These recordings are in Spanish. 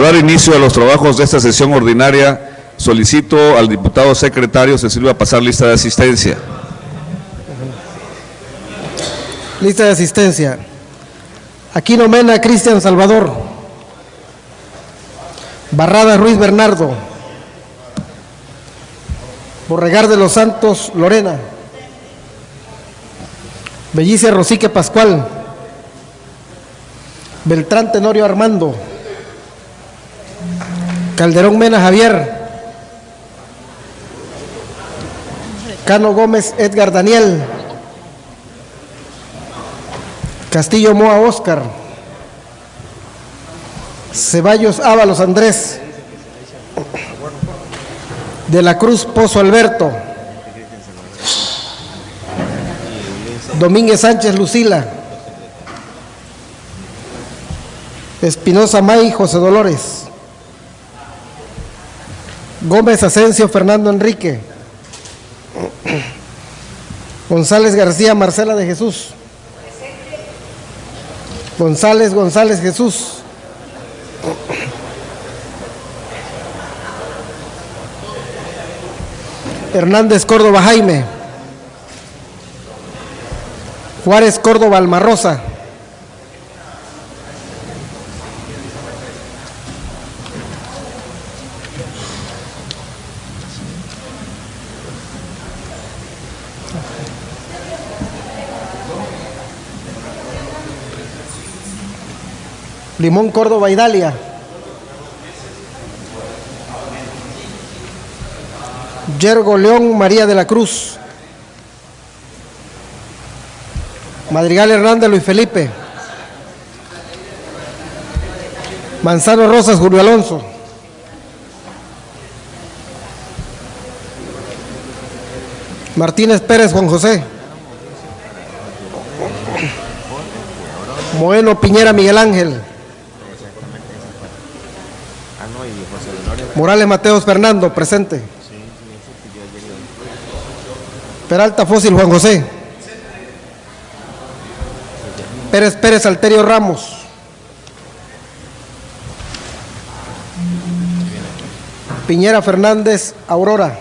Para dar inicio a los trabajos de esta sesión ordinaria, solicito al diputado secretario se sirva a pasar lista de asistencia. Lista de asistencia. Aquino Mena Cristian Salvador. Barrada Ruiz Bernardo. Borregar de los Santos Lorena. Bellicia Rosique Pascual. Beltrán Tenorio Armando. Calderón Mena Javier. Cano Gómez Edgar Daniel. Castillo Moa Óscar. Ceballos Ábalos Andrés. De la Cruz Pozo Alberto. Domínguez Sánchez Lucila. Espinosa May José Dolores. Gómez Asensio Fernando Enrique. González García Marcela de Jesús. González Jesús. Hernández Córdoba Jaime. Juárez Córdoba Almarrosa. Limón Córdoba Idalia. Yergo León María de la Cruz. Madrigal Hernández Luis Felipe. Manzano Rosas Julio Alonso. Martínez Pérez Juan José. Moeno Piñera Miguel Ángel. Morales Mateos Fernando, presente. Peralta Fósil Juan José. Pérez Alterio Ramos. Piñera Fernández Aurora.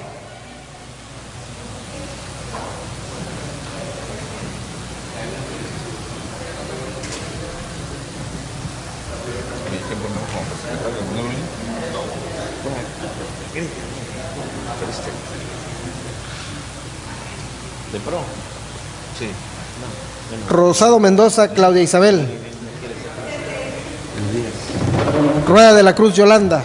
Rosado Mendoza Claudia Isabel. Rueda de la Cruz Yolanda.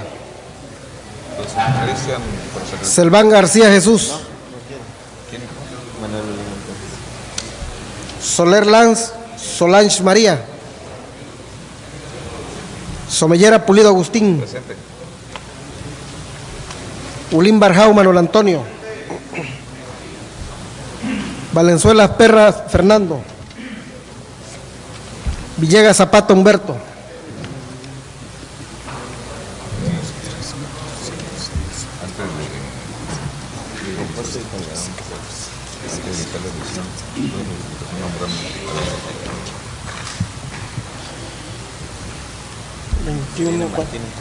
Selván García Jesús. Soler Lanz Solange María. Somellera Pulido Agustín. Ulín Barjau Manuel Antonio. Valenzuela Perra Fernando. Villegas Zapata Humberto.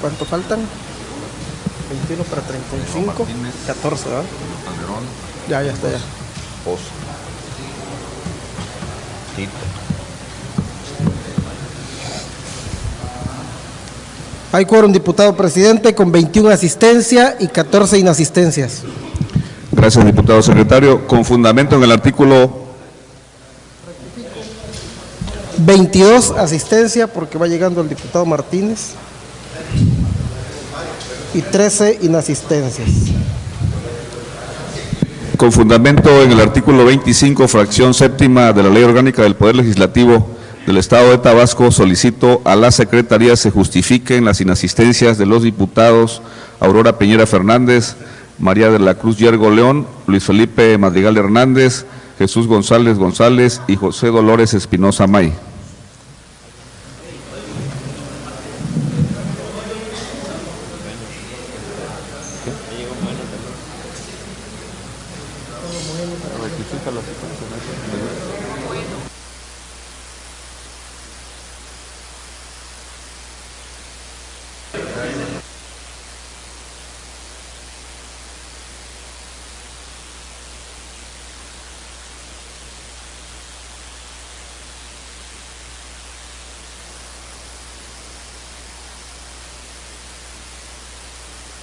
¿Cuánto faltan? 21 para 35. 14, ¿verdad? Ya está ya. Hay quórum, diputado presidente, con 21 asistencia y 14 inasistencias. Gracias, diputado secretario. Con fundamento en el artículo 22 asistencia, porque va llegando el diputado Martínez, y 13 inasistencias. Con fundamento en el artículo 25, fracción séptima de la Ley Orgánica del Poder Legislativo del Estado de Tabasco, solicito a la Secretaría se justifiquen las inasistencias de los diputados Aurora Piñera Fernández, María de la Cruz Yergo León, Luis Felipe Madrigal Hernández, Jesús González y José Dolores Espinosa May.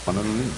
Manuel Ulín.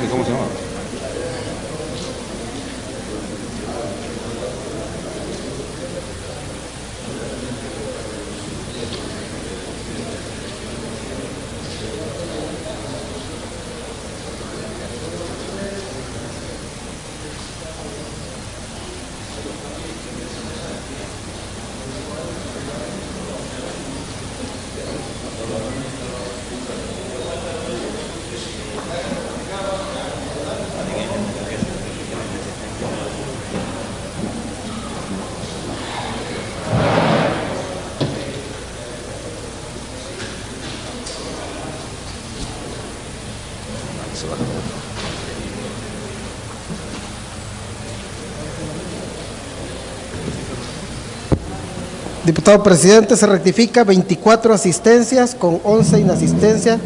¿Cómo se llama? Diputado presidente, se rectifica 24 asistencias con 11 inasistencias.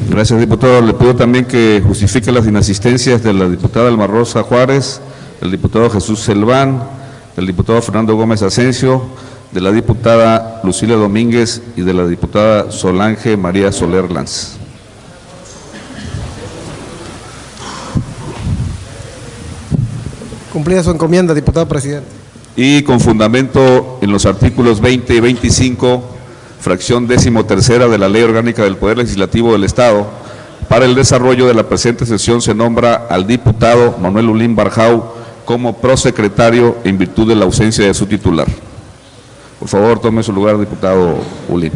Gracias, diputado. Le pido también que justifique las inasistencias de la diputada Alma Rosa Juárez, del diputado Jesús Selván, del diputado Fernando Gómez Asensio, de la diputada Lucila Domínguez y de la diputada Solange María Soler Lanz. Cumplida su encomienda, diputado presidente. Y con fundamento en los artículos 20 y 25, fracción 13ª de la Ley Orgánica del Poder Legislativo del Estado, para el desarrollo de la presente sesión se nombra al diputado Manuel Ulín Barjau como prosecretario en virtud de la ausencia de su titular. Por favor, tome su lugar, diputado Ulín.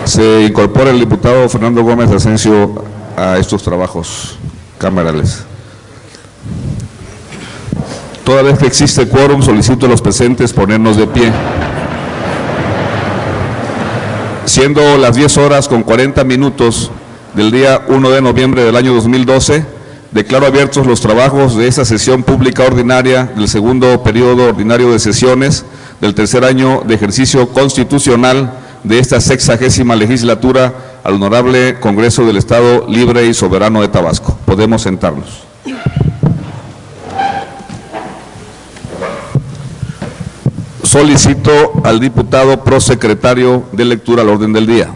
Se incorpora el diputado Fernando Gómez Asensio a estos trabajos camerales. Toda vez que existe quórum, solicito a los presentes ponernos de pie. Siendo las 10:40 del día 1 de noviembre del año 2012, declaro abiertos los trabajos de esta sesión pública ordinaria del segundo periodo ordinario de sesiones del tercer año de ejercicio constitucional de esta 60ª legislatura al Honorable Congreso del Estado Libre y Soberano de Tabasco. Podemos sentarnos. Solicito al diputado prosecretario de lectura al orden del día.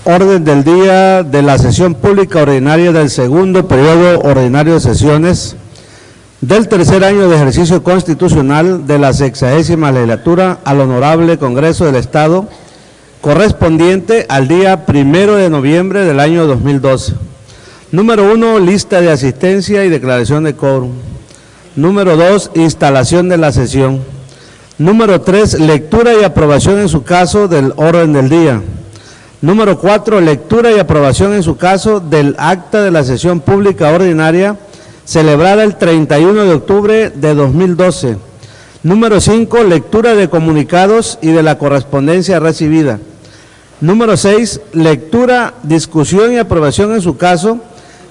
Orden del día de la sesión pública ordinaria del segundo periodo ordinario de sesiones del tercer año de ejercicio constitucional de la 60ª legislatura al Honorable Congreso del Estado, correspondiente al día 1 de noviembre del año 2012. Número 1, lista de asistencia y declaración de quórum. Número 2, instalación de la sesión. Número 3, lectura y aprobación en su caso del orden del día. Número 4, lectura y aprobación en su caso del acta de la sesión pública ordinaria celebrada el 31 de octubre de 2012. Número 5, lectura de comunicados y de la correspondencia recibida. Número 6, lectura, discusión y aprobación en su caso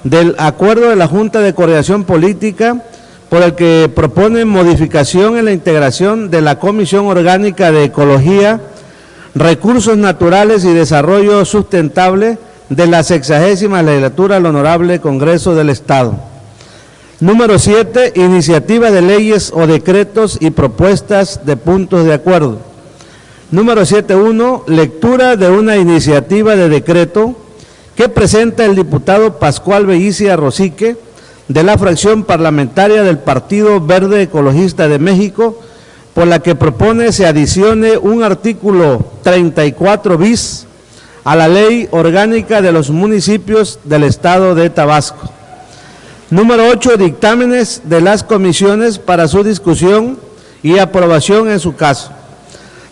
del acuerdo de la Junta de Coordinación Política por el que propone modificación en la integración de la Comisión Orgánica de Ecología, Recursos Naturales y Desarrollo Sustentable de la 60ª Legislatura del Honorable Congreso del Estado. Número 7, iniciativa de leyes o decretos y propuestas de puntos de acuerdo. Número 7.1, lectura de una iniciativa de decreto que presenta el diputado Pascual Bellicia Rosique, de la fracción parlamentaria del Partido Verde Ecologista de México, por la que propone se adicione un artículo 34 bis a la Ley Orgánica de los Municipios del Estado de Tabasco. Número 8, dictámenes de las comisiones para su discusión y aprobación en su caso.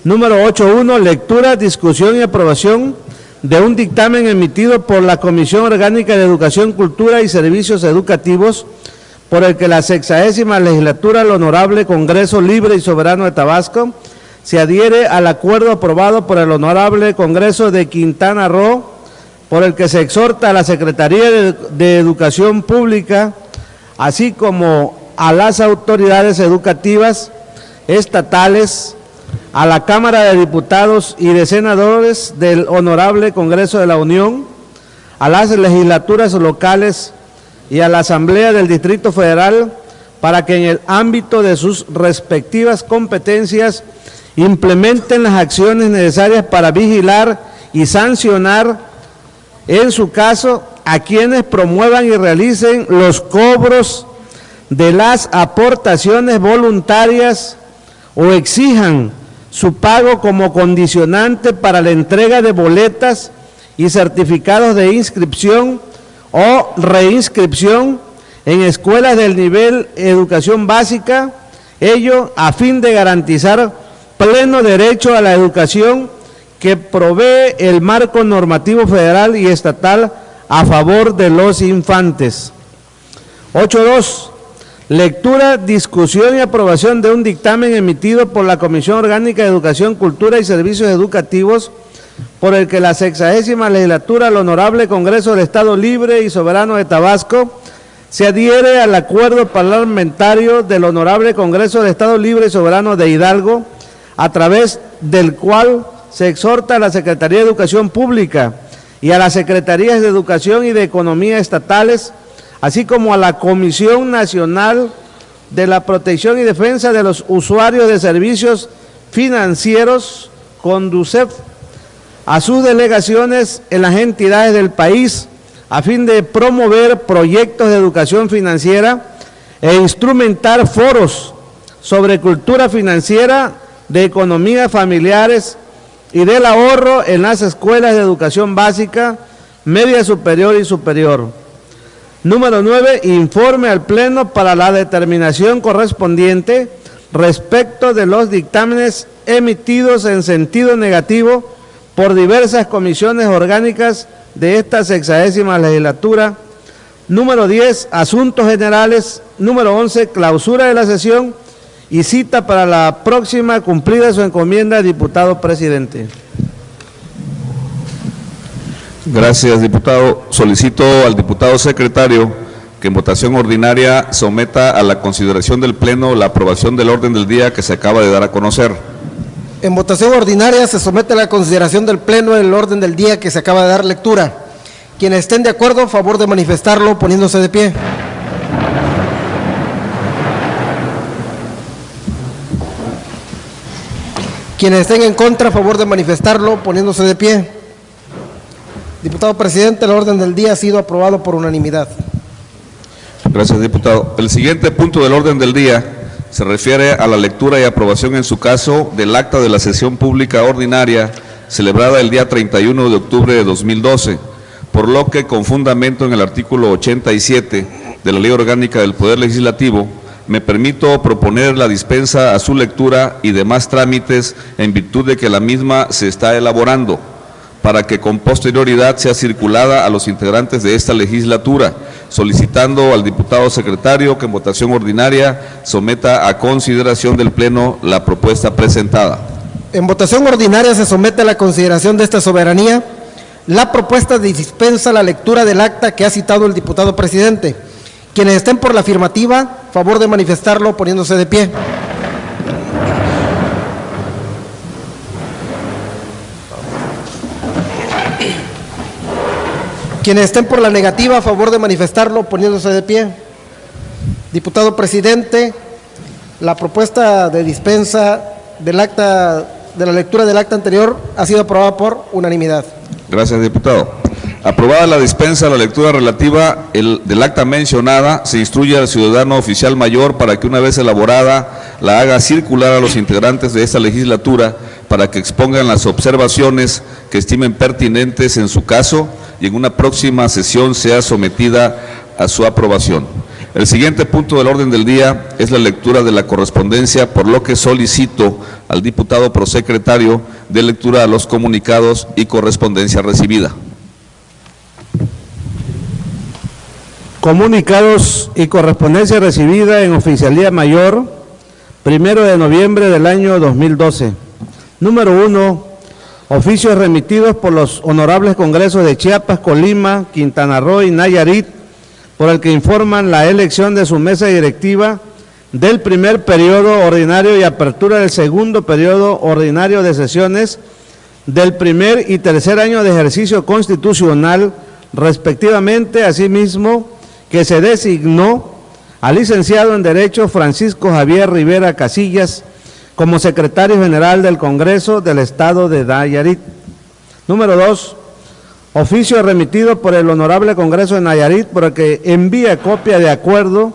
Número 8.1, lectura, discusión y aprobación de un dictamen emitido por la Comisión Orgánica de Educación, Cultura y Servicios Educativos, por el que la 60ª Legislatura del Honorable Congreso Libre y Soberano de Tabasco se adhiere al acuerdo aprobado por el Honorable Congreso de Quintana Roo, por el que se exhorta a la Secretaría de Educación Pública, así como a las autoridades educativas estatales, a la Cámara de Diputados y de Senadores del Honorable Congreso de la Unión, a las legislaturas locales y a la Asamblea del Distrito Federal, para que en el ámbito de sus respectivas competencias implementen las acciones necesarias para vigilar y sancionar, en su caso, a quienes promuevan y realicen los cobros de las aportaciones voluntarias o exijan su pago como condicionante para la entrega de boletas y certificados de inscripción o reinscripción en escuelas del nivel educación básica, ello a fin de garantizar pleno derecho a la educación que provee el marco normativo federal y estatal a favor de los infantes. 8.2. Lectura, discusión y aprobación de un dictamen emitido por la Comisión Orgánica de Educación, Cultura y Servicios Educativos, por el que la 60ª Legislatura del Honorable Congreso del Estado Libre y Soberano de Tabasco se adhiere al acuerdo parlamentario del Honorable Congreso del Estado Libre y Soberano de Hidalgo, a través del cual se exhorta a la Secretaría de Educación Pública y a las Secretarías de Educación y de Economía estatales, así como a la Comisión Nacional de la Protección y Defensa de los Usuarios de Servicios Financieros, CONDUCEF, a sus delegaciones en las entidades del país, a fin de promover proyectos de educación financiera e instrumentar foros sobre cultura financiera, de economía familiares y del ahorro en las escuelas de educación básica, media superior y superior. Número 9, informe al Pleno para la determinación correspondiente respecto de los dictámenes emitidos en sentido negativo por diversas comisiones orgánicas de esta 60ª Legislatura. Número 10, asuntos generales. Número 11, clausura de la sesión y cita para la próxima, cumplida su encomienda, diputado presidente. Gracias, diputado. Solicito al diputado secretario que en votación ordinaria someta a la consideración del Pleno la aprobación del orden del día que se acaba de dar a conocer. En votación ordinaria se somete a la consideración del Pleno el orden del día que se acaba de dar lectura. Quienes estén de acuerdo, a favor de manifestarlo poniéndose de pie. Quienes estén en contra, a favor de manifestarlo poniéndose de pie. Diputado presidente, el orden del día ha sido aprobado por unanimidad. Gracias, diputado. El siguiente punto del orden del día se refiere a la lectura y aprobación en su caso del acta de la sesión pública ordinaria celebrada el día 31 de octubre de 2012, por lo que con fundamento en el artículo 87 de la Ley Orgánica del Poder Legislativo, me permito proponer la dispensa a su lectura y demás trámites en virtud de que la misma se está elaborando, para que con posterioridad sea circulada a los integrantes de esta legislatura, solicitando al diputado secretario que en votación ordinaria someta a consideración del Pleno la propuesta presentada. En votación ordinaria se somete a la consideración de esta soberanía La propuesta dispensa la lectura del acta que ha citado el diputado presidente. Quienes estén por la afirmativa, favor de manifestarlo poniéndose de pie. Quienes estén por la negativa, a favor de manifestarlo poniéndose de pie. Diputado presidente, la propuesta de dispensa del acta, de la lectura del acta anterior, ha sido aprobada por unanimidad. Gracias, diputado. Aprobada la dispensa, la lectura relativa del acta mencionada, se instruye al ciudadano oficial mayor para que una vez elaborada la haga circular a los integrantes de esta legislatura para que expongan las observaciones que estimen pertinentes en su caso y en una próxima sesión sea sometida a su aprobación. El siguiente punto del orden del día es la lectura de la correspondencia, por lo que solicito al diputado prosecretario de lectura a los comunicados y correspondencia recibida. Comunicados y correspondencia recibida en Oficialía Mayor, 1 de noviembre del año 2012. Número 1. Oficios remitidos por los honorables congresos de Chiapas, Colima, Quintana Roo y Nayarit, por el que informan la elección de su mesa directiva del primer periodo ordinario y apertura del segundo periodo ordinario de sesiones del primer y tercer año de ejercicio constitucional, respectivamente. Asimismo, que se designó al licenciado en Derecho Francisco Javier Rivera Casillas como secretario general del Congreso del Estado de Nayarit. Número 2. Oficio remitido por el Honorable Congreso de Nayarit, por el que envía copia de acuerdo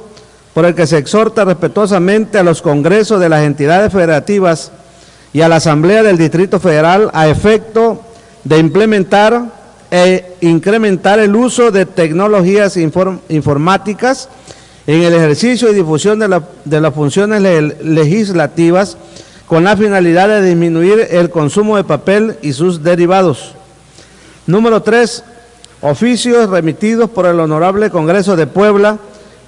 por el que se exhorta respetuosamente a los congresos de las entidades federativas y a la Asamblea del Distrito Federal a efecto de implementar e incrementar el uso de tecnologías informáticas en el ejercicio y difusión de las funciones legislativas con la finalidad de disminuir el consumo de papel y sus derivados. Número 3. Oficios remitidos por el Honorable Congreso de Puebla,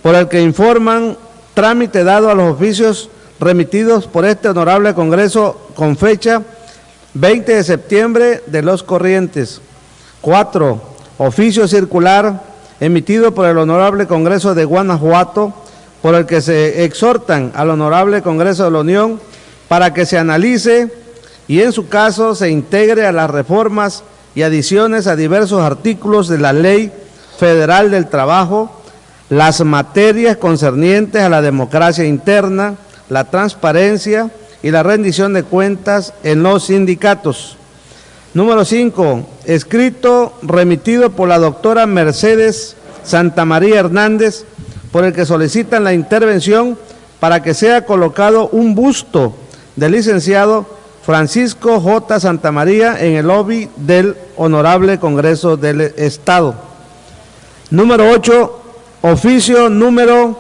por el que informan trámite dado a los oficios remitidos por este Honorable Congreso con fecha 20 de septiembre de los corrientes. 4. Oficio circular emitido por el Honorable Congreso de Guanajuato, por el que se exhortan al Honorable Congreso de la Unión para que se analice y en su caso se integre a las reformas y adiciones a diversos artículos de la Ley Federal del Trabajo, las materias concernientes a la democracia interna, la transparencia y la rendición de cuentas en los sindicatos. Número 5. Escrito remitido por la doctora Mercedes Santamaría Hernández, por el que solicitan la intervención para que sea colocado un busto del licenciado Francisco J. Santamaría en el lobby del Honorable Congreso del Estado. Número 8. Oficio número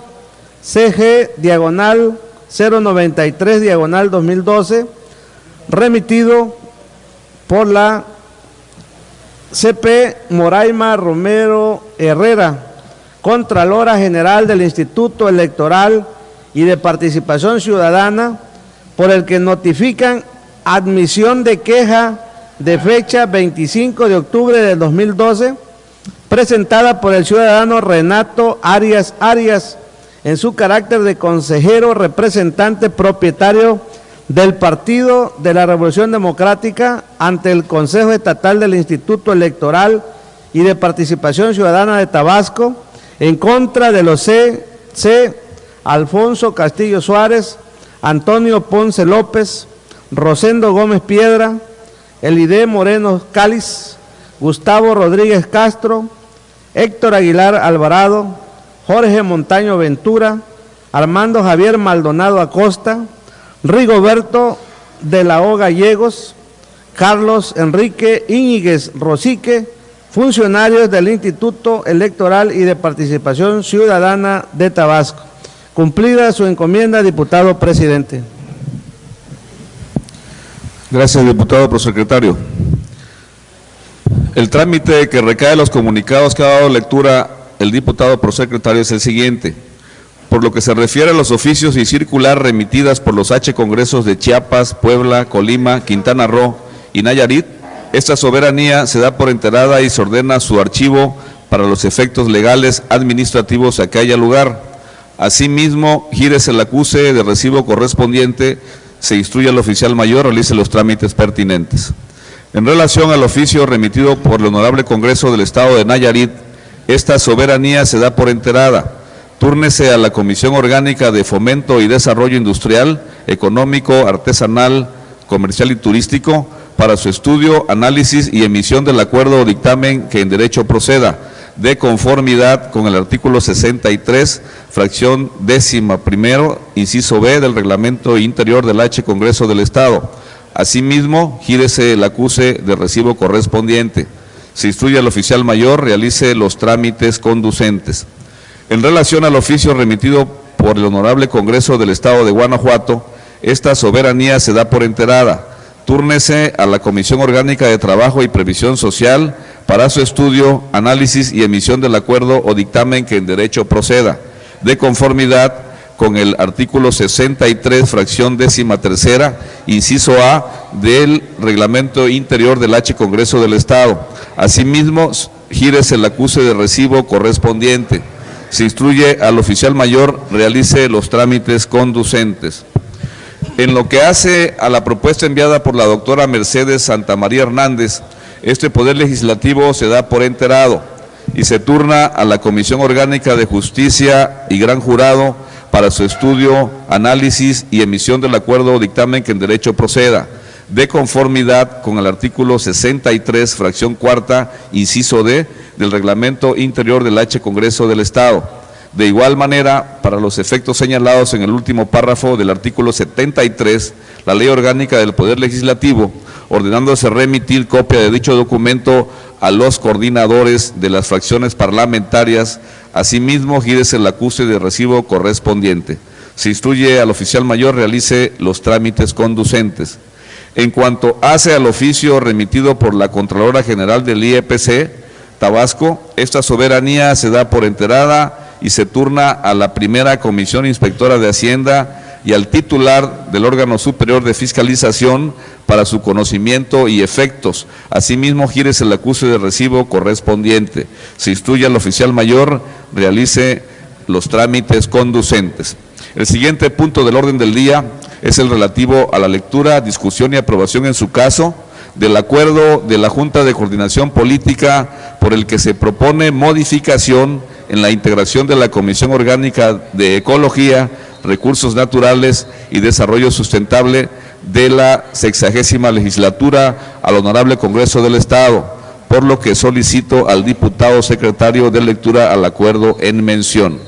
CG/093/2012, remitido por la CP Moraima Romero Herrera, Contralora General del Instituto Electoral y de Participación Ciudadana, por el que notifican admisión de queja de fecha 25 de octubre del 2012, presentada por el ciudadano Renato Arias en su carácter de consejero representante propietario del Partido de la Revolución Democrática ante el Consejo Estatal del Instituto Electoral y de Participación Ciudadana de Tabasco, en contra de los C. Alfonso Castillo Suárez, Antonio Ponce López, Rosendo Gómez Piedra, Elide Moreno Cáliz, Gustavo Rodríguez Castro, Héctor Aguilar Alvarado, Jorge Montaño Ventura, Armando Javier Maldonado Acosta, Rigoberto de la O Gallegos, Carlos Enrique Íñiguez Rosique, funcionarios del Instituto Electoral y de Participación Ciudadana de Tabasco. Cumplida su encomienda, diputado presidente. Gracias, diputado prosecretario. El trámite que recae en los comunicados que ha dado lectura el diputado prosecretario es el siguiente. Por lo que se refiere a los oficios y circular remitidas por los H. Congresos de Chiapas, Puebla, Colima, Quintana Roo y Nayarit, esta soberanía se da por enterada y se ordena su archivo para los efectos legales administrativos a que haya lugar. Asimismo, gírese el acuse de recibo correspondiente, se instruye al oficial mayor, realice los trámites pertinentes. En relación al oficio remitido por el Honorable Congreso del Estado de Nayarit, esta soberanía se da por enterada. Túrnese a la Comisión Orgánica de Fomento y Desarrollo Industrial, Económico, Artesanal, Comercial y Turístico para su estudio, análisis y emisión del acuerdo o dictamen que en derecho proceda, de conformidad con el artículo 63, fracción 11º, inciso B del Reglamento Interior del H. Congreso del Estado. Asimismo, gírese el acuse de recibo correspondiente. Se instruye al oficial mayor, realice los trámites conducentes. En relación al oficio remitido por el Honorable Congreso del Estado de Guanajuato, esta soberanía se da por enterada. Túrnese a la Comisión Orgánica de Trabajo y Previsión Social para su estudio, análisis y emisión del acuerdo o dictamen que en derecho proceda, de conformidad con el artículo 63, fracción 13ª, inciso A del Reglamento Interior del H. Congreso del Estado. Asimismo, gírese el acuse de recibo correspondiente. Se instruye al oficial mayor, realice los trámites conducentes. En lo que hace a la propuesta enviada por la doctora Mercedes Santamaría Hernández, este Poder Legislativo se da por enterado y se turna a la Comisión Orgánica de Justicia y Gran Jurado para su estudio, análisis y emisión del acuerdo o dictamen que en derecho proceda, de conformidad con el artículo 63, fracción 4ª, inciso D, del Reglamento Interior del H. Congreso del Estado. De igual manera, para los efectos señalados en el último párrafo del artículo 73, la Ley Orgánica del Poder Legislativo, ordenándose remitir copia de dicho documento a los coordinadores de las fracciones parlamentarias. Asimismo, gírese el acuse de recibo correspondiente. Se instruye al oficial mayor, realice los trámites conducentes. En cuanto hace al oficio remitido por la Contralora General del IEPC, Tabasco, esta soberanía se da por enterada y se turna a la primera Comisión Inspectora de Hacienda y al titular del órgano superior de fiscalización para su conocimiento y efectos. Asimismo, gírese el acuse de recibo correspondiente. Se instruye al oficial mayor, realice los trámites conducentes. El siguiente punto del orden del día es el relativo a la lectura, discusión y aprobación en su caso del acuerdo de la Junta de Coordinación Política por el que se propone modificación en la integración de la Comisión Orgánica de Ecología, Recursos Naturales y Desarrollo Sustentable de la 60ª legislatura al Honorable Congreso del Estado, por lo que solicito al diputado secretario de lectura al acuerdo en mención.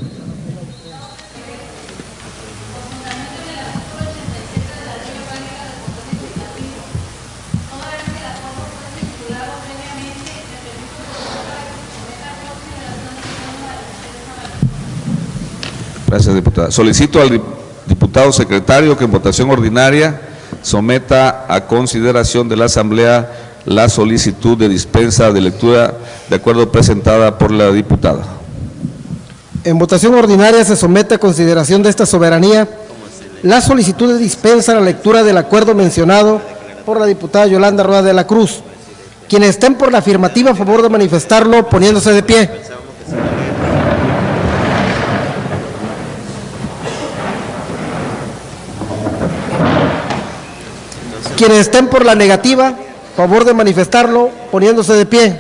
Gracias, diputada. Solicito al diputado secretario que en votación ordinaria someta a consideración de la Asamblea la solicitud de dispensa de lectura de acuerdo presentada por la diputada. En votación ordinaria se somete a consideración de esta soberanía la solicitud de dispensa a la lectura del acuerdo mencionado por la diputada Yolanda Roa de la Cruz. Quienes estén por la afirmativa, a favor de manifestarlo poniéndose de pie. Quienes estén por la negativa, favor de manifestarlo, poniéndose de pie.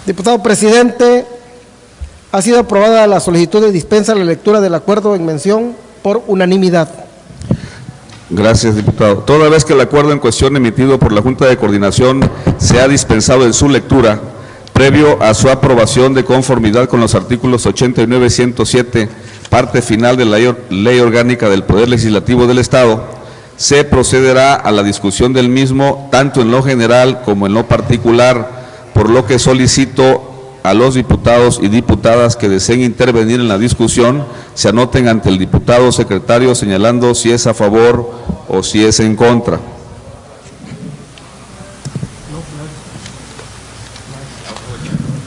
Diputado presidente, ha sido aprobada la solicitud de dispensa a la lectura del acuerdo en mención por unanimidad. Gracias, diputado. Toda vez que el acuerdo en cuestión emitido por la Junta de Coordinación se ha dispensado en su lectura, previo a su aprobación de conformidad con los artículos 89 y 107, parte final de la Ley Orgánica del Poder Legislativo del Estado, se procederá a la discusión del mismo, tanto en lo general como en lo particular, por lo que solicito a los diputados y diputadas que deseen intervenir en la discusión, se anoten ante el diputado secretario señalando si es a favor o si es en contra.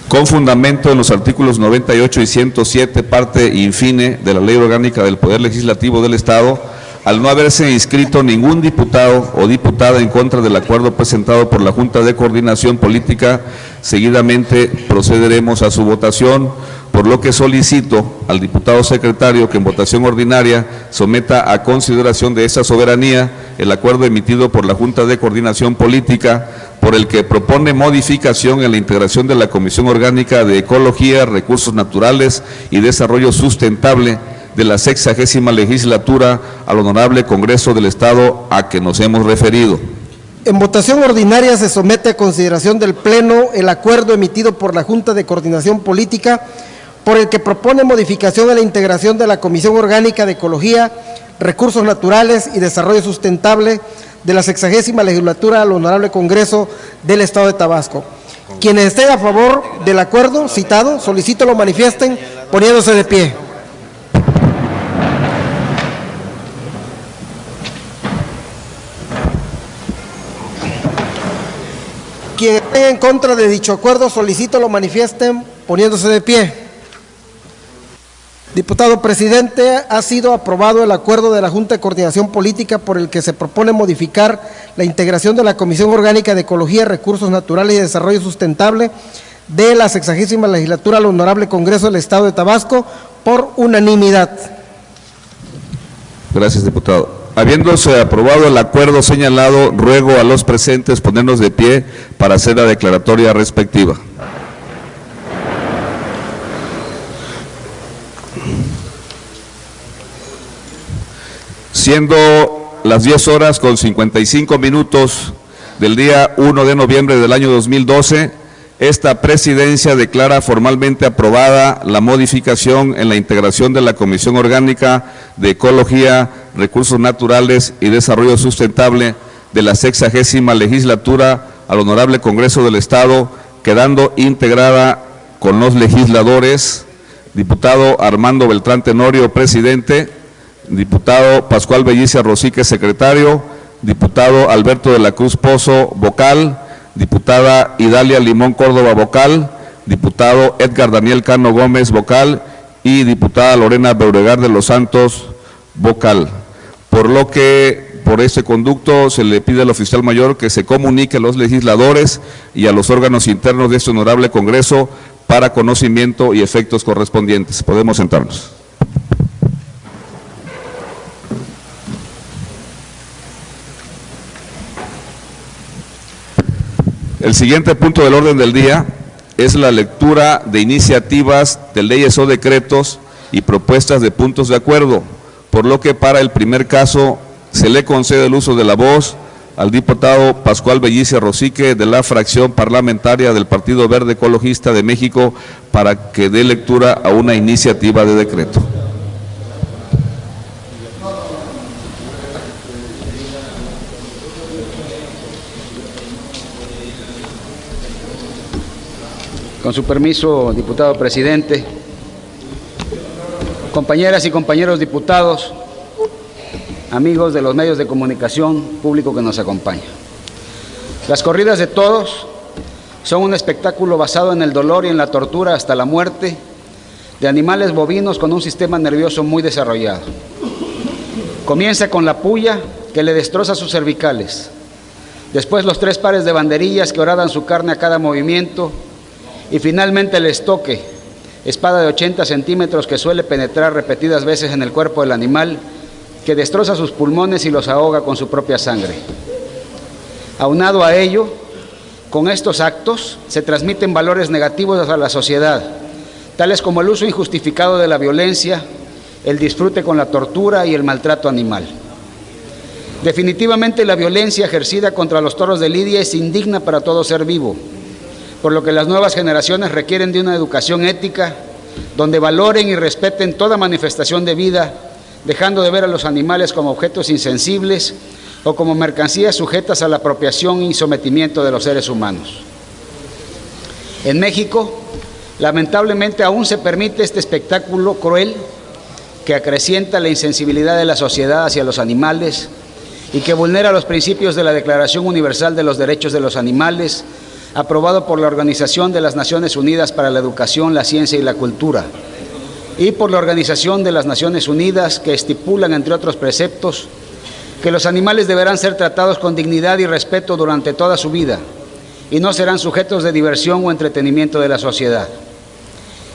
Con fundamento en los artículos 98 y 107, parte infine de la Ley Orgánica del Poder Legislativo del Estado, al no haberse inscrito ningún diputado o diputada en contra del acuerdo presentado por la Junta de Coordinación Política, seguidamente procederemos a su votación, por lo que solicito al diputado secretario que en votación ordinaria someta a consideración de esa soberanía el acuerdo emitido por la Junta de Coordinación Política, por el que propone modificación en la integración de la Comisión Orgánica de Ecología, Recursos Naturales y Desarrollo Sustentable de la 60ª legislatura al Honorable Congreso del Estado a que nos hemos referido. En votación ordinaria se somete a consideración del Pleno el acuerdo emitido por la Junta de Coordinación Política, por el que propone modificación en la integración de la Comisión Orgánica de Ecología, Recursos Naturales y Desarrollo Sustentable de la 60ª legislatura al Honorable Congreso del Estado de Tabasco. Quienes estén a favor del acuerdo citado, solicito lo manifiesten poniéndose de pie. Quienes estén en contra de dicho acuerdo, solicito lo manifiesten poniéndose de pie. Diputado presidente, ha sido aprobado el acuerdo de la Junta de Coordinación Política por el que se propone modificar la integración de la Comisión Orgánica de Ecología, Recursos Naturales y Desarrollo Sustentable de la 60ª legislatura al Honorable Congreso del Estado de Tabasco por unanimidad. Gracias, diputado. Habiéndose aprobado el acuerdo señalado, ruego a los presentes ponernos de pie para hacer la declaratoria respectiva. Siendo las 10 horas con 55 minutos del día 1 de noviembre del año 2012, esta presidencia declara formalmente aprobada la modificación en la integración de la Comisión Orgánica de Ecología, Recursos Naturales y Desarrollo Sustentable de la 60ª legislatura al Honorable Congreso del Estado, quedando integrada con los legisladores: diputado Armando Beltrán Tenorio, presidente; diputado Pascual Bellicia Rosique, secretario; diputado Alberto de la Cruz Pozo, vocal; diputada Idalia Limón Córdoba, vocal; diputado Edgar Daniel Cano Gómez, vocal; y diputada Lorena Beauregard de los Santos, vocal. Por lo que, por este conducto, se le pide al oficial mayor que se comunique a los legisladores y a los órganos internos de este honorable Congreso para conocimiento y efectos correspondientes. Podemos sentarnos. El siguiente punto del orden del día es la lectura de iniciativas de leyes o decretos y propuestas de puntos de acuerdo, por lo que para el primer caso se le concede el uso de la voz al diputado Pascual Bellicia Rosique, de la fracción parlamentaria del Partido Verde Ecologista de México, para que dé lectura a una iniciativa de decreto. Con su permiso, diputado presidente, compañeras y compañeros diputados, amigos de los medios de comunicación, público que nos acompaña. Las corridas de toros son un espectáculo basado en el dolor y en la tortura hasta la muerte de animales bovinos con un sistema nervioso muy desarrollado. Comienza con la puya, que le destroza sus cervicales, después los 3 pares de banderillas que horadan su carne a cada movimiento, y finalmente el estoque, espada de 80 centímetros que suele penetrar repetidas veces en el cuerpo del animal, que destroza sus pulmones y los ahoga con su propia sangre. Aunado a ello, con estos actos se transmiten valores negativos a la sociedad, tales como el uso injustificado de la violencia, el disfrute con la tortura y el maltrato animal. Definitivamente la violencia ejercida contra los toros de lidia es indigna para todo ser vivo, por lo que las nuevas generaciones requieren de una educación ética donde valoren y respeten toda manifestación de vida, dejando de ver a los animales como objetos insensibles o como mercancías sujetas a la apropiación y sometimiento de los seres humanos. En México, lamentablemente aún se permite este espectáculo cruel que acrecienta la insensibilidad de la sociedad hacia los animales y que vulnera los principios de la Declaración Universal de los Derechos de los Animales, aprobado por la Organización de las Naciones Unidas para la Educación, la Ciencia y la Cultura, y por la Organización de las Naciones Unidas, que estipulan, entre otros preceptos, que los animales deberán ser tratados con dignidad y respeto durante toda su vida y no serán sujetos de diversión o entretenimiento de la sociedad.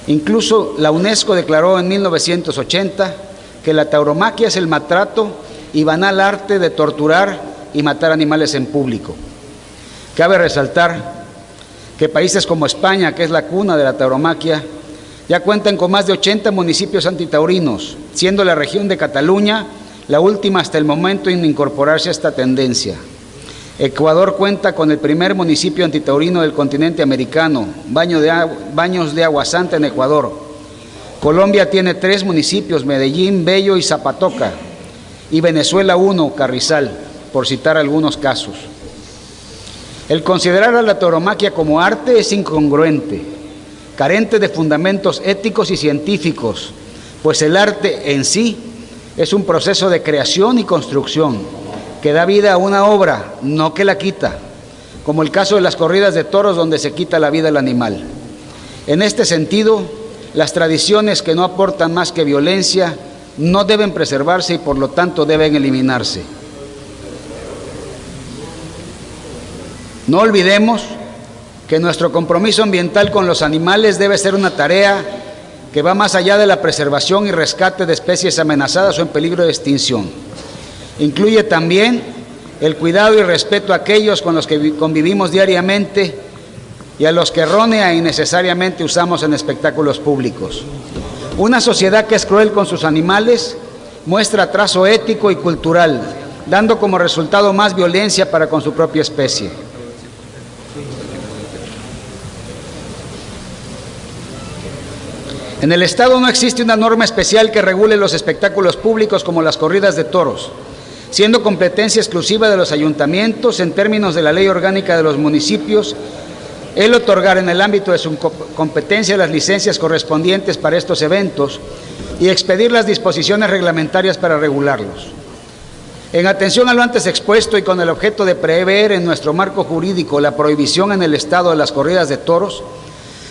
Incluso la UNESCO declaró en 1980 que la tauromaquia es el maltrato y banal arte de torturar y matar animales en público. Cabe resaltar que países como España, que es la cuna de la tauromaquia, ya cuentan con más de 80 municipios antitaurinos, siendo la región de Cataluña la última hasta el momento en incorporarse a esta tendencia. Ecuador cuenta con el primer municipio antitaurino del continente americano, Baños de Agua Santa en Ecuador. Colombia tiene 3 municipios, Medellín, Bello y Zapatoca, y Venezuela 1, Carrizal, por citar algunos casos. El considerar a la tauromaquia como arte es incongruente, carente de fundamentos éticos y científicos, pues el arte en sí es un proceso de creación y construcción que da vida a una obra, no que la quita, como el caso de las corridas de toros donde se quita la vida al animal. En este sentido, las tradiciones que no aportan más que violencia no deben preservarse y por lo tanto deben eliminarse. No olvidemos que nuestro compromiso ambiental con los animales debe ser una tarea que va más allá de la preservación y rescate de especies amenazadas o en peligro de extinción. Incluye también el cuidado y respeto a aquellos con los que convivimos diariamente y a los que errónea e innecesariamente usamos en espectáculos públicos. Una sociedad que es cruel con sus animales muestra atraso ético y cultural, dando como resultado más violencia para con su propia especie. En el Estado no existe una norma especial que regule los espectáculos públicos como las corridas de toros, siendo competencia exclusiva de los ayuntamientos en términos de la Ley Orgánica de los Municipios, el otorgar en el ámbito de su competencia las licencias correspondientes para estos eventos y expedir las disposiciones reglamentarias para regularlos. En atención a lo antes expuesto y con el objeto de prever en nuestro marco jurídico la prohibición en el Estado de las corridas de toros,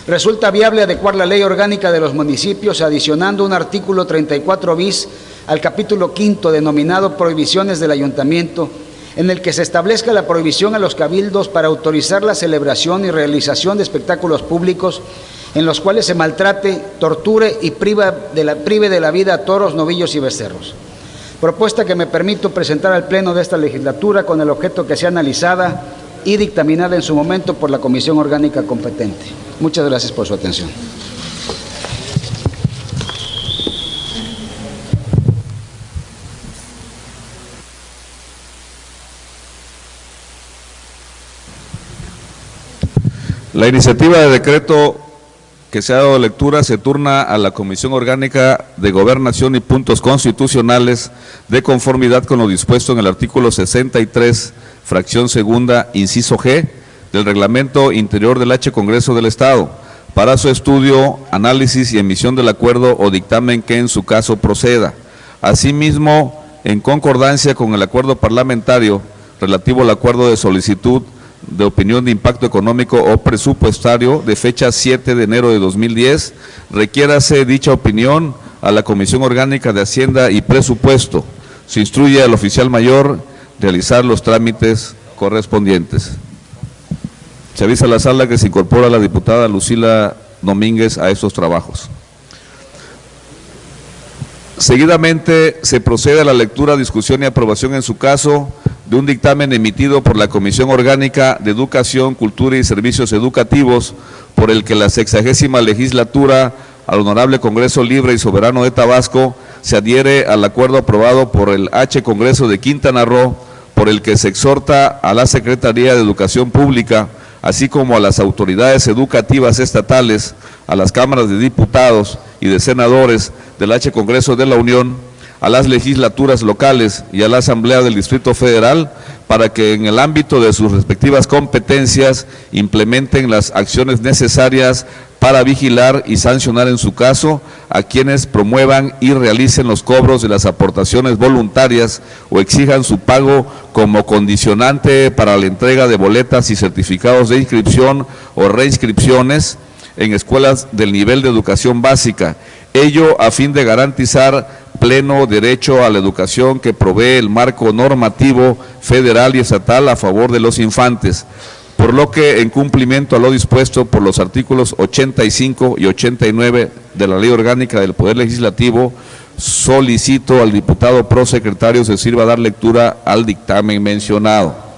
resulta viable adecuar la Ley Orgánica de los Municipios adicionando un artículo 34 bis al capítulo 5 denominado Prohibiciones del Ayuntamiento, en el que se establezca la prohibición a los cabildos para autorizar la celebración y realización de espectáculos públicos en los cuales se maltrate, torture y prive de la vida a toros, novillos y becerros. Propuesta que me permito presentar al Pleno de esta legislatura con el objeto que sea analizada y dictaminada en su momento por la Comisión Orgánica competente. Muchas gracias por su atención. La iniciativa de decreto que se ha dado lectura se turna a la Comisión Orgánica de Gobernación y Puntos Constitucionales de conformidad con lo dispuesto en el artículo 63, fracción segunda, inciso G, del Reglamento Interior del H. Congreso del Estado, para su estudio, análisis y emisión del acuerdo o dictamen que en su caso proceda. Asimismo, en concordancia con el acuerdo parlamentario relativo al acuerdo de solicitud de opinión de impacto económico o presupuestario de fecha 7 de enero de 2010, requiérase dicha opinión a la Comisión Orgánica de Hacienda y Presupuesto. Se instruye al oficial mayor realizar los trámites correspondientes. Se avisa a la sala que se incorpora la diputada Lucila Domínguez a estos trabajos. Seguidamente se procede a la lectura, discusión y aprobación en su caso de un dictamen emitido por la Comisión Orgánica de Educación, Cultura y Servicios Educativos, por el que la 60ª legislatura al Honorable Congreso Libre y Soberano de Tabasco se adhiere al acuerdo aprobado por el H. Congreso de Quintana Roo, por el que se exhorta a la Secretaría de Educación Pública, así como a las autoridades educativas estatales, a las cámaras de diputados y de senadores del H. Congreso de la Unión, a las legislaturas locales y a la Asamblea del Distrito Federal para que en el ámbito de sus respectivas competencias implementen las acciones necesarias para vigilar y sancionar en su caso a quienes promuevan y realicen los cobros de las aportaciones voluntarias o exijan su pago como condicionante para la entrega de boletas y certificados de inscripción o reinscripciones en escuelas del nivel de educación básica, ello a fin de garantizar pleno derecho a la educación que provee el marco normativo federal y estatal a favor de los infantes, por lo que en cumplimiento a lo dispuesto por los artículos 85 y 89 de la Ley Orgánica del Poder Legislativo, solicito al diputado prosecretario se sirva a dar lectura al dictamen mencionado.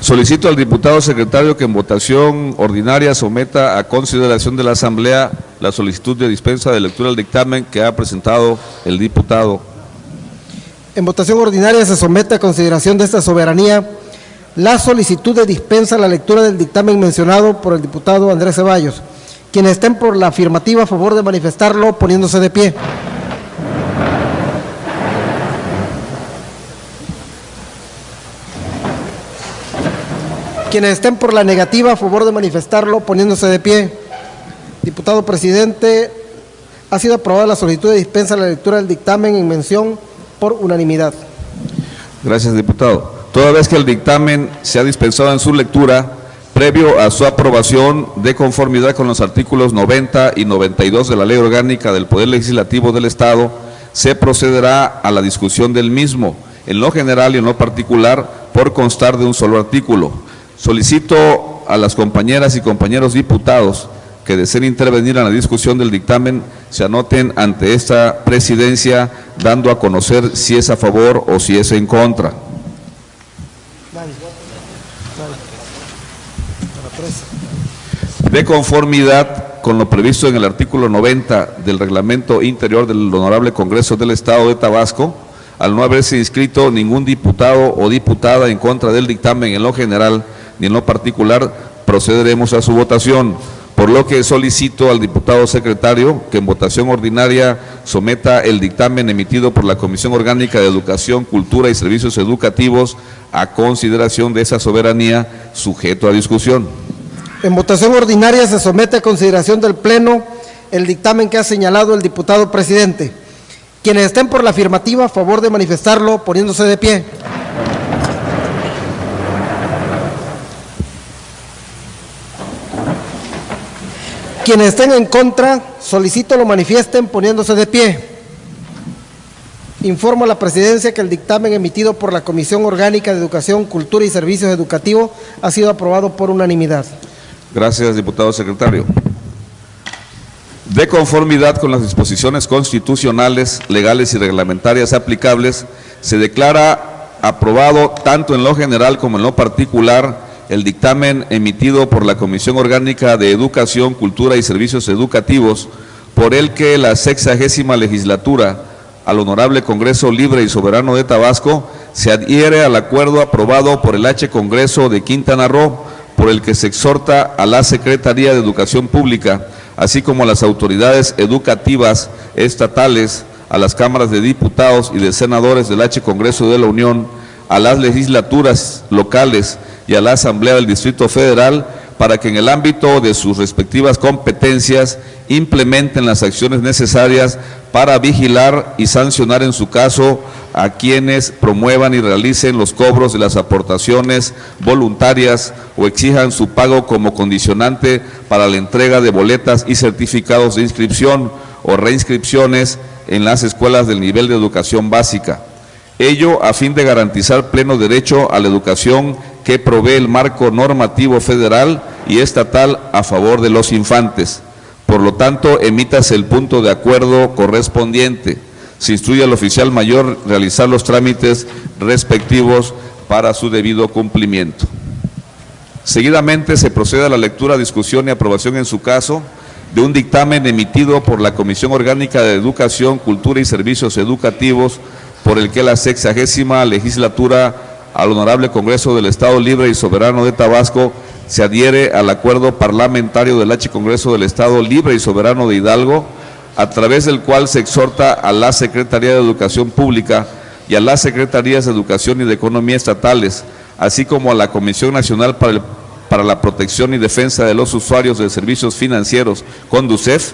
Solicito al diputado secretario que en votación ordinaria someta a consideración de la Asamblea la solicitud de dispensa de lectura del dictamen que ha presentado el diputado. En votación ordinaria se somete a consideración de esta soberanía la solicitud de dispensa a la lectura del dictamen mencionado por el diputado Andrés Ceballos. Quienes estén por la afirmativa, a favor de manifestarlo poniéndose de pie. Quienes estén por la negativa, a favor de manifestarlo poniéndose de pie. Diputado presidente, ha sido aprobada la solicitud de dispensa a la lectura del dictamen en mención por unanimidad. Gracias, diputado. Toda vez que el dictamen se ha dispensado en su lectura, previo a su aprobación de conformidad con los artículos 90 y 92 de la Ley Orgánica del Poder Legislativo del Estado, se procederá a la discusión del mismo, en lo general y en lo particular, por constar de un solo artículo. Solicito a las compañeras y compañeros diputados que deseen intervenir en la discusión del dictamen se anoten ante esta presidencia, dando a conocer si es a favor o si es en contra. De conformidad con lo previsto en el artículo 90 del Reglamento Interior del Honorable Congreso del Estado de Tabasco, al no haberse inscrito ningún diputado o diputada en contra del dictamen en lo general ni en lo particular, procederemos a su votación, por lo que solicito al diputado secretario que en votación ordinaria someta el dictamen emitido por la Comisión Orgánica de Educación, Cultura y Servicios Educativos a consideración de esa soberanía, sujeto a discusión. En votación ordinaria se somete a consideración del Pleno el dictamen que ha señalado el diputado presidente. Quienes estén por la afirmativa, a favor de manifestarlo poniéndose de pie. Quienes estén en contra, solicito lo manifiesten poniéndose de pie. Informo a la presidencia que el dictamen emitido por la Comisión Orgánica de Educación, Cultura y Servicios Educativos ha sido aprobado por unanimidad. Gracias, diputado secretario. De conformidad con las disposiciones constitucionales, legales y reglamentarias aplicables, se declara aprobado tanto en lo general como en lo particular el dictamen emitido por la Comisión Orgánica de Educación, Cultura y Servicios Educativos, por el que la 60ª legislatura al Honorable Congreso Libre y Soberano de Tabasco se adhiere al acuerdo aprobado por el H. Congreso de Quintana Roo, por el que se exhorta a la Secretaría de Educación Pública, así como a las autoridades educativas estatales, a las cámaras de diputados y de senadores del H. Congreso de la Unión, a las legislaturas locales y a la Asamblea del Distrito Federal, para que en el ámbito de sus respectivas competencias implementen las acciones necesarias para vigilar y sancionar en su caso a quienes promuevan y realicen los cobros de las aportaciones voluntarias o exijan su pago como condicionante para la entrega de boletas y certificados de inscripción o reinscripciones en las escuelas del nivel de educación básica. Ello a fin de garantizar pleno derecho a la educación que provee el marco normativo federal y estatal a favor de los infantes. Por lo tanto, emítase el punto de acuerdo correspondiente. Se instruye al oficial mayor realizar los trámites respectivos para su debido cumplimiento. Seguidamente se procede a la lectura, discusión y aprobación en su caso de un dictamen emitido por la Comisión Orgánica de Educación, Cultura y Servicios Educativos, por el que la 60ª legislatura al Honorable Congreso del Estado Libre y Soberano de Tabasco se adhiere al acuerdo parlamentario del H. Congreso del Estado Libre y Soberano de Hidalgo, a través del cual se exhorta a la Secretaría de Educación Pública y a las Secretarías de Educación y de Economía estatales, así como a la Comisión Nacional para la Protección y Defensa de los Usuarios de Servicios Financieros, CONDUCEF,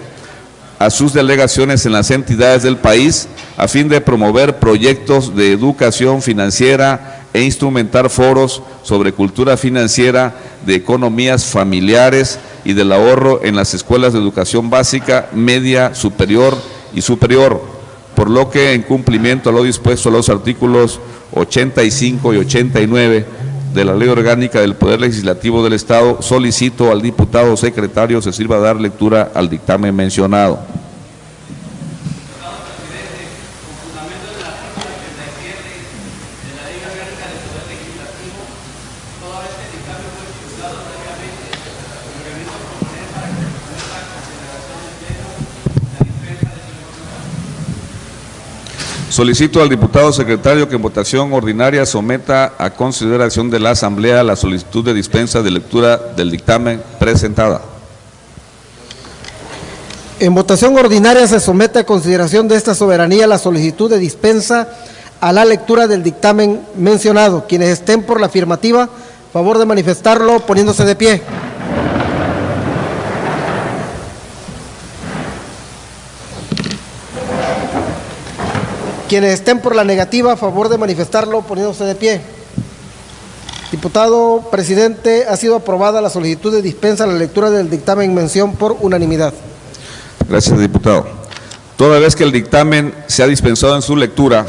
a sus delegaciones en las entidades del país, a fin de promover proyectos de educación financiera e instrumentar foros sobre cultura financiera, de economías familiares y del ahorro en las escuelas de educación básica, media, superior y superior, por lo que, en cumplimiento a lo dispuesto a los artículos 85 y 89 de la Ley Orgánica del Poder Legislativo del Estado, solicito al diputado secretario se sirva a dar lectura al dictamen mencionado. Solicito al diputado secretario que en votación ordinaria someta a consideración de la Asamblea la solicitud de dispensa de lectura del dictamen presentada. En votación ordinaria se somete a consideración de esta soberanía la solicitud de dispensa a la lectura del dictamen mencionado. Quienes estén por la afirmativa, favor de manifestarlo poniéndose de pie. Quienes estén por la negativa, a favor de manifestarlo poniéndose de pie. Diputado presidente, ha sido aprobada la solicitud de dispensa a la lectura del dictamen en mención por unanimidad. Gracias, diputado. Toda vez que el dictamen se ha dispensado en su lectura,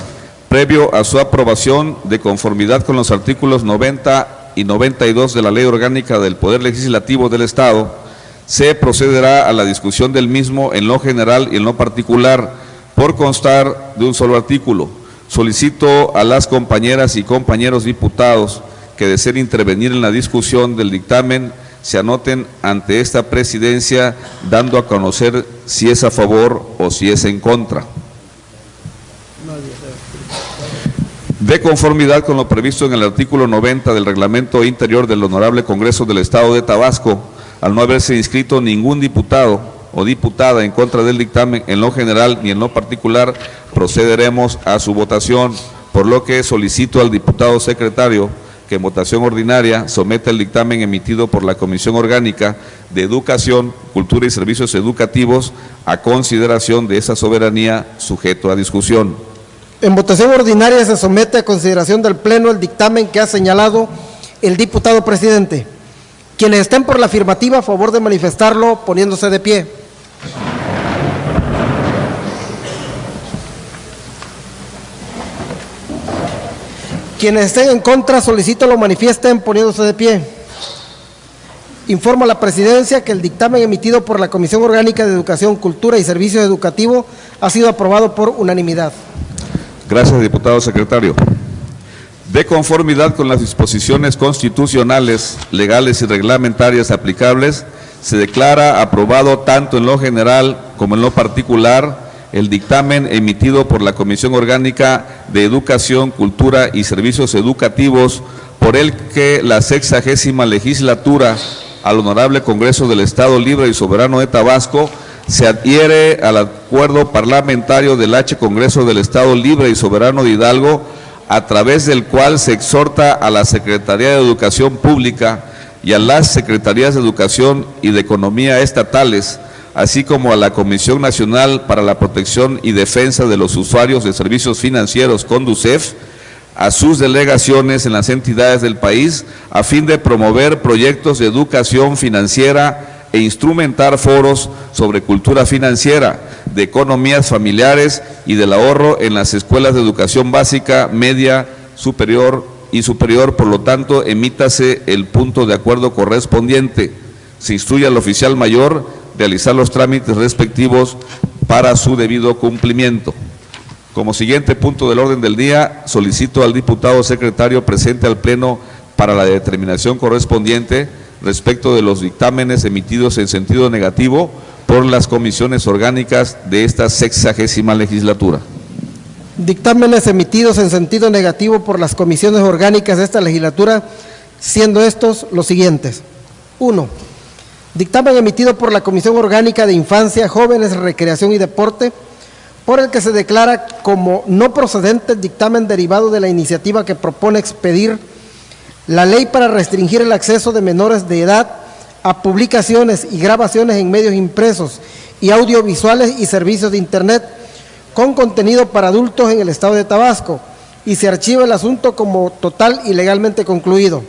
previo a su aprobación de conformidad con los artículos 90 y 92 de la Ley Orgánica del Poder Legislativo del Estado, se procederá a la discusión del mismo en lo general y en lo particular, por constar de un solo artículo. Solicito a las compañeras y compañeros diputados que deseen intervenir en la discusión del dictamen se anoten ante esta presidencia, dando a conocer si es a favor o si es en contra. De conformidad con lo previsto en el artículo 90 del Reglamento Interior del Honorable Congreso del Estado de Tabasco, al no haberse inscrito ningún diputado o diputada en contra del dictamen en lo general ni en lo particular, procederemos a su votación, por lo que solicito al diputado secretario que en votación ordinaria someta el dictamen emitido por la Comisión Orgánica de Educación, Cultura y Servicios Educativos a consideración de esa soberanía sujeto a discusión. En votación ordinaria se somete a consideración del Pleno el dictamen que ha señalado el diputado presidente. Quienes estén por la afirmativa, a favor de manifestarlo poniéndose de pie. Quienes estén en contra, solicito lo manifiesten poniéndose de pie. Informo a la presidencia que el dictamen emitido por la Comisión Orgánica de Educación, Cultura y Servicios Educativos ha sido aprobado por unanimidad. Gracias, diputado secretario. De conformidad con las disposiciones constitucionales, legales y reglamentarias aplicables, se declara aprobado tanto en lo general como en lo particular el dictamen emitido por la Comisión Orgánica de Educación, Cultura y Servicios Educativos, por el que la 60ª legislatura al Honorable Congreso del Estado Libre y Soberano de Tabasco se adhiere al acuerdo parlamentario del H Congreso del Estado Libre y Soberano de Hidalgo, a través del cual se exhorta a la Secretaría de Educación Pública y a las Secretarías de Educación y de Economía estatales, así como a la Comisión Nacional para la Protección y Defensa de los Usuarios de Servicios Financieros, CONDUCEF, a sus delegaciones en las entidades del país, a fin de promover proyectos de educación financiera e instrumentar foros sobre cultura financiera, de economías familiares y del ahorro en las escuelas de educación básica, media, superior y superior. Por lo tanto, emítase el punto de acuerdo correspondiente. Se instruye al oficial mayor realizar los trámites respectivos para su debido cumplimiento. Como siguiente punto del orden del día, solicito al diputado secretario presente al Pleno para la determinación correspondiente respecto de los dictámenes emitidos en sentido negativo por las comisiones orgánicas de esta 60ª legislatura. Dictámenes emitidos en sentido negativo por las comisiones orgánicas de esta legislatura, siendo estos los siguientes. 1. Dictamen emitido por la Comisión Orgánica de Infancia, Jóvenes, Recreación y Deporte, por el que se declara como no procedente el dictamen derivado de la iniciativa que propone expedir la ley para restringir el acceso de menores de edad a publicaciones y grabaciones en medios impresos y audiovisuales y servicios de Internet con contenido para adultos en el Estado de Tabasco, y se archiva el asunto como total y legalmente concluido.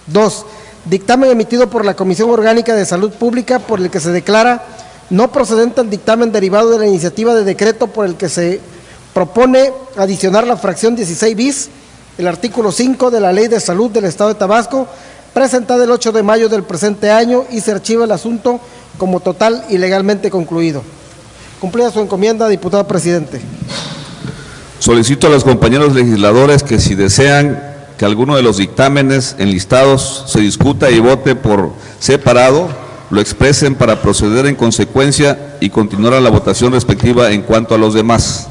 2. Dictamen emitido por la Comisión Orgánica de Salud Pública por el que se declara no procedente el dictamen derivado de la iniciativa de decreto por el que se propone adicionar la fracción 16 bis, el artículo 5 de la Ley de Salud del Estado de Tabasco, presentada el 8 de mayo del presente año, y se archiva el asunto como total y legalmente concluido. Cumplida su encomienda, diputado presidente. Solicito a los compañeros legisladores que, si desean que alguno de los dictámenes enlistados se discuta y vote por separado, lo expresen para proceder en consecuencia y continuar a la votación respectiva en cuanto a los demás.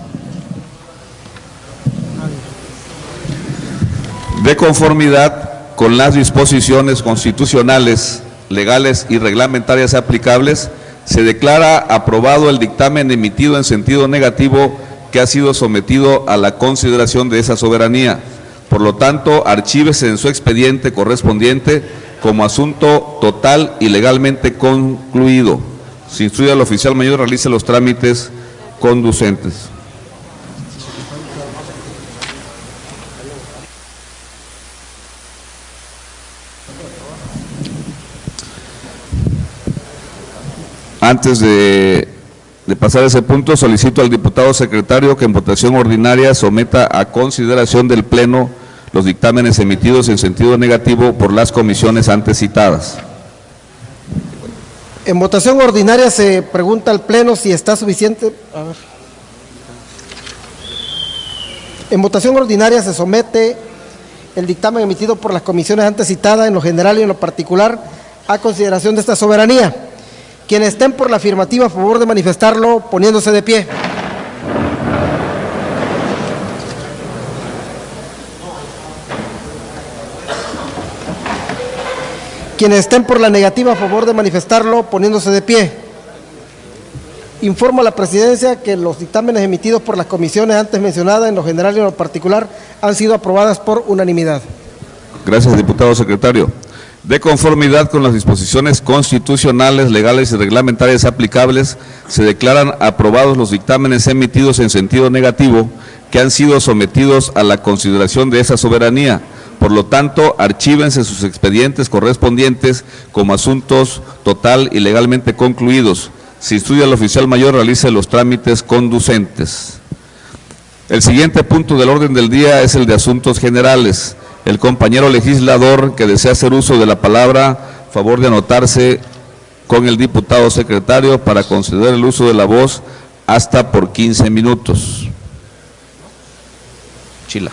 De conformidad con las disposiciones constitucionales, legales y reglamentarias aplicables, se declara aprobado el dictamen emitido en sentido negativo que ha sido sometido a la consideración de esa soberanía. Por lo tanto, archívese en su expediente correspondiente como asunto total y legalmente concluido. Se instruye al oficial mayor realice los trámites conducentes. Antes de pasar a ese punto, solicito al diputado secretario que en votación ordinaria someta a consideración del Pleno los dictámenes emitidos en sentido negativo por las comisiones antes citadas. En votación ordinaria se pregunta al Pleno si está suficiente. En votación ordinaria se somete el dictamen emitido por las comisiones antes citadas, en lo general y en lo particular, a consideración de esta soberanía. Quienes estén por la afirmativa, a favor de manifestarlo poniéndose de pie. Quienes estén por la negativa, a favor de manifestarlo poniéndose de pie. Informo a la Presidencia que los dictámenes emitidos por las comisiones antes mencionadas, en lo general y en lo particular, han sido aprobadas por unanimidad. Gracias, diputado secretario. De conformidad con las disposiciones constitucionales, legales y reglamentarias aplicables, se declaran aprobados los dictámenes emitidos en sentido negativo que han sido sometidos a la consideración de esa soberanía. Por lo tanto, archívense sus expedientes correspondientes como asuntos total y legalmente concluidos. Se instruye al oficial mayor realice los trámites conducentes. El siguiente punto del orden del día es el de asuntos generales. El compañero legislador que desea hacer uso de la palabra, favor de anotarse con el diputado secretario para conceder el uso de la voz hasta por 15 minutos. Chila.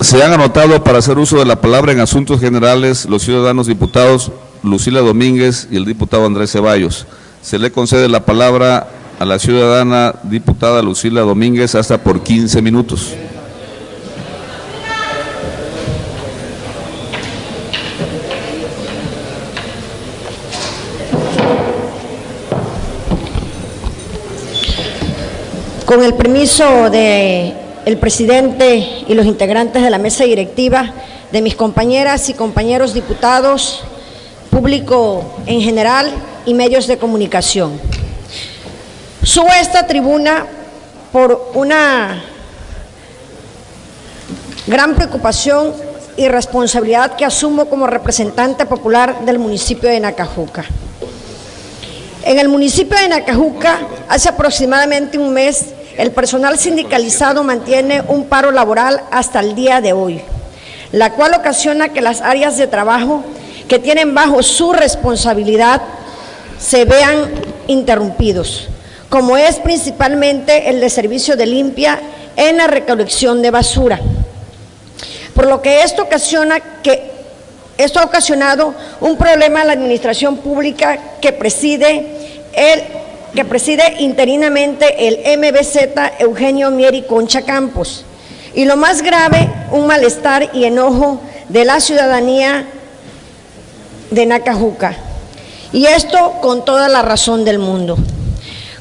Se han anotado para hacer uso de la palabra en asuntos generales los ciudadanos diputados Lucila Domínguez y el diputado Andrés Ceballos. Se le concede la palabra a la ciudadana diputada Lucila Domínguez hasta por 15 minutos. Con el permiso del presidente y los integrantes de la mesa directiva, de mis compañeras y compañeros diputados, público en general y medios de comunicación. Subo a esta tribuna por una gran preocupación y responsabilidad que asumo como representante popular del municipio de Nacajuca. En el municipio de Nacajuca, hace aproximadamente un mes, el personal sindicalizado mantiene un paro laboral hasta el día de hoy, la cual ocasiona que las áreas de trabajo que tienen bajo su responsabilidad se vean interrumpidos, como es principalmente el de servicio de limpia en la recolección de basura, por lo que esto ocasiona que Esto ha ocasionado un problema en la administración pública que preside interinamente el MBZ Eugenio Mieri Concha Campos. Y lo más grave, un malestar y enojo de la ciudadanía de Nacajuca. Y esto con toda la razón del mundo.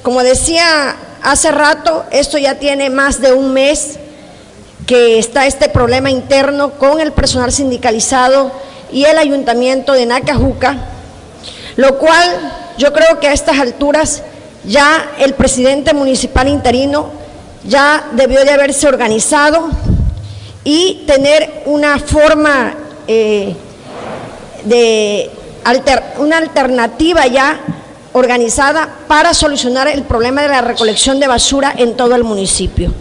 Como decía hace rato, esto ya tiene más de un mes que está este problema interno con el personal sindicalizado y el ayuntamiento de Nacajuca, lo cual yo creo que a estas alturas ya el presidente municipal interino ya debió de haberse organizado y tener una forma una alternativa ya organizada para solucionar el problema de la recolección de basura en todo el municipio.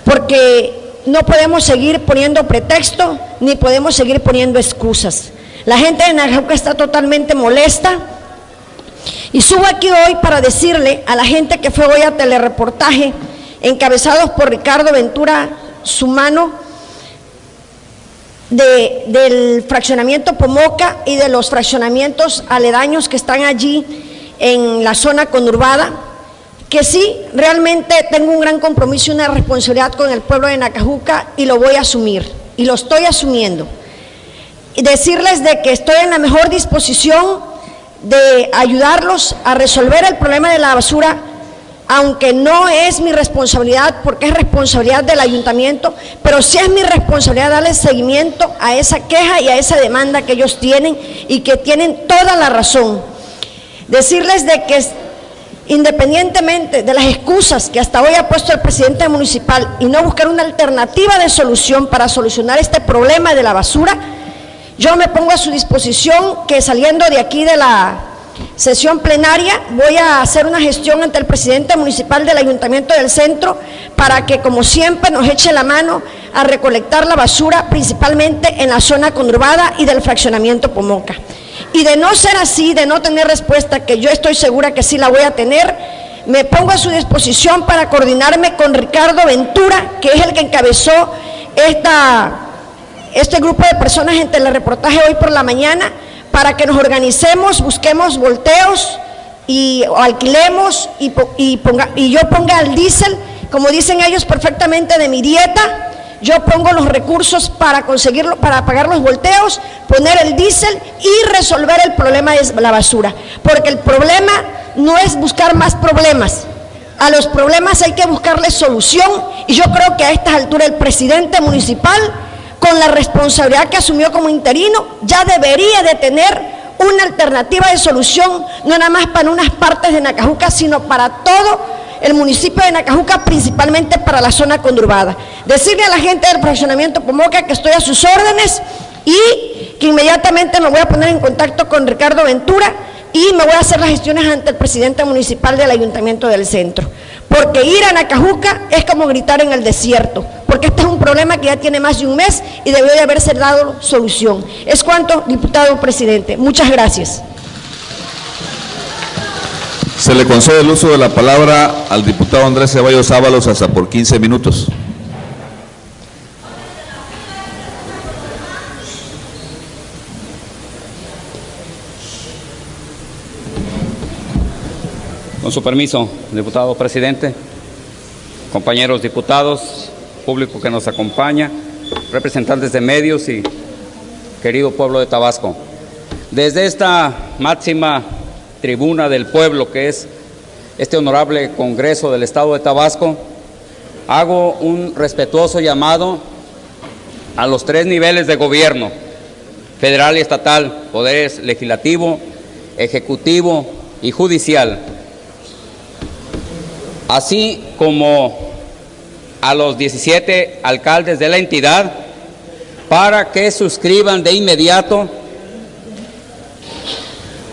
Porque no podemos seguir poniendo pretexto ni podemos seguir poniendo excusas. La gente de Nacajuca está totalmente molesta y subo aquí hoy para decirle a la gente que fue hoy a telereportaje, encabezados por Ricardo Ventura Sumano, del fraccionamiento Pomoca y de los fraccionamientos aledaños que están allí en la zona conurbada, que sí, realmente tengo un gran compromiso y una responsabilidad con el pueblo de Nacajuca y lo voy a asumir, y lo estoy asumiendo. Y decirles de que estoy en la mejor disposición de ayudarlos a resolver el problema de la basura, aunque no es mi responsabilidad porque es responsabilidad del ayuntamiento, pero sí es mi responsabilidad darle seguimiento a esa queja y a esa demanda que ellos tienen y que tienen toda la razón. Decirles de que independientemente de las excusas que hasta hoy ha puesto el presidente municipal y no buscar una alternativa de solución para solucionar este problema de la basura, yo me pongo a su disposición que saliendo de aquí de la sesión plenaria voy a hacer una gestión ante el presidente municipal del Ayuntamiento del Centro para que, como siempre, nos eche la mano a recolectar la basura, principalmente en la zona conurbada y del fraccionamiento Pomoca. Y de no ser así, de no tener respuesta, que yo estoy segura que sí la voy a tener, me pongo a su disposición para coordinarme con Ricardo Ventura, que es el que encabezó este grupo de personas en telereportaje hoy por la mañana, para que nos organicemos, busquemos volteos y alquilemos y yo ponga el diésel, como dicen ellos perfectamente, de mi dieta. Yo pongo los recursos para conseguirlo, para pagar los volteos, poner el diésel y resolver el problema de la basura. Porque el problema no es buscar más problemas. A los problemas hay que buscarles solución y yo creo que a estas alturas el presidente municipal, con la responsabilidad que asumió como interino, ya debería de tener una alternativa de solución, no nada más para unas partes de Nacajuca, sino para todo el municipio de Nacajuca, principalmente para la zona conurbada. Decirle a la gente del fraccionamiento Pomoca que estoy a sus órdenes y que inmediatamente me voy a poner en contacto con Ricardo Ventura y me voy a hacer las gestiones ante el presidente municipal del Ayuntamiento del Centro. Porque ir a Nacajuca es como gritar en el desierto, porque este es un problema que ya tiene más de un mes y debió de haberse dado solución. Es cuanto, diputado presidente. Muchas gracias. Se le concede el uso de la palabra al diputado Andrés Ceballos Ábalos hasta por 15 minutos. Con su permiso, diputado presidente, compañeros diputados, público que nos acompaña, representantes de medios y querido pueblo de Tabasco. Desde esta máxima tribuna del pueblo, que es este honorable Congreso del Estado de Tabasco, hago un respetuoso llamado a los tres niveles de gobierno, federal y estatal, poderes legislativo, ejecutivo y judicial, así como a los 17 alcaldes de la entidad, para que suscriban de inmediato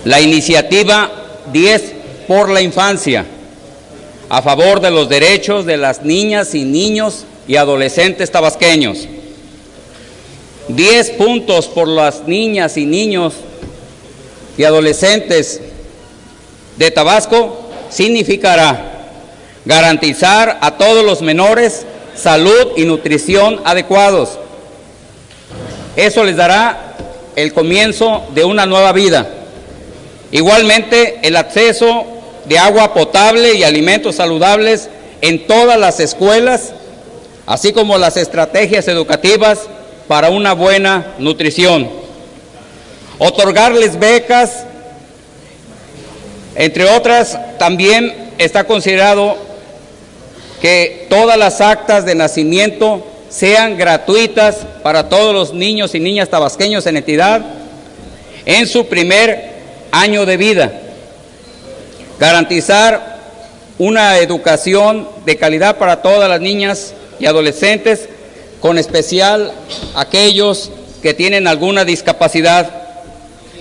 la iniciativa 10 por la infancia, a favor de los derechos de las niñas y niños y adolescentes tabasqueños. 10 puntos por las niñas y niños y adolescentes de Tabasco significará garantizar a todos los menores salud y nutrición adecuados. Eso les dará el comienzo de una nueva vida. Igualmente, el acceso de agua potable y alimentos saludables en todas las escuelas, así como las estrategias educativas para una buena nutrición. Otorgarles becas, entre otras. También está considerado que todas las actas de nacimiento sean gratuitas para todos los niños y niñas tabasqueños en entidad en su primer año de vida. Garantizar una educación de calidad para todas las niñas y adolescentes, con especial aquellos que tienen alguna discapacidad.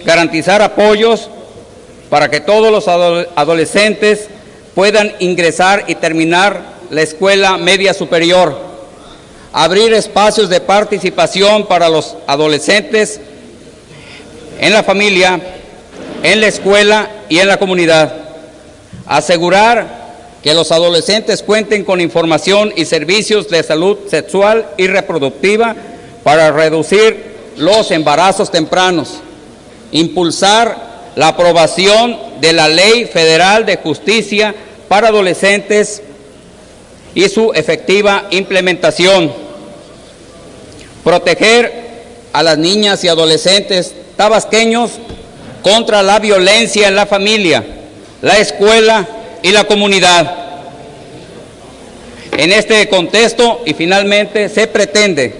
Garantizar apoyos para que todos los adolescentes puedan ingresar y terminar la escuela media superior. Abrir espacios de participación para los adolescentes en la familia, en la escuela y en la comunidad. Asegurar que los adolescentes cuenten con información y servicios de salud sexual y reproductiva para reducir los embarazos tempranos. Impulsar la aprobación de la Ley Federal de Justicia para Adolescentes y su efectiva implementación. Proteger a las niñas y adolescentes tabasqueños contra la violencia en la familia, la escuela y la comunidad. En este contexto, y finalmente, se pretende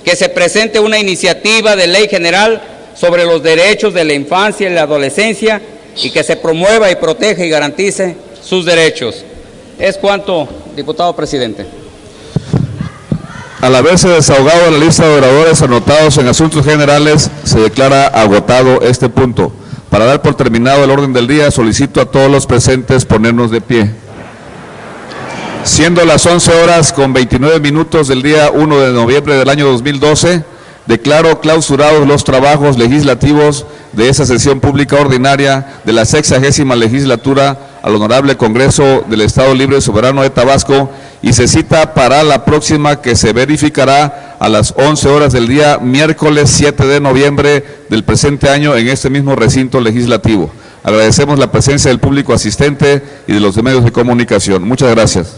que se presente una iniciativa de ley general sobre los derechos de la infancia y la adolescencia y que se promueva y proteja y garantice sus derechos. Es cuanto, diputado presidente. Al haberse desahogado la lista de oradores anotados en asuntos generales, se declara agotado este punto. Para dar por terminado el orden del día, solicito a todos los presentes ponernos de pie. Siendo las 11:29 del día 1 de noviembre del año 2012, declaro clausurados los trabajos legislativos de esa sesión pública ordinaria de la 60ª legislatura al Honorable Congreso del Estado Libre y Soberano de Tabasco, y se cita para la próxima, que se verificará a las 11 horas del día miércoles 7 de noviembre del presente año en este mismo recinto legislativo. Agradecemos la presencia del público asistente y de los medios de comunicación. Muchas gracias.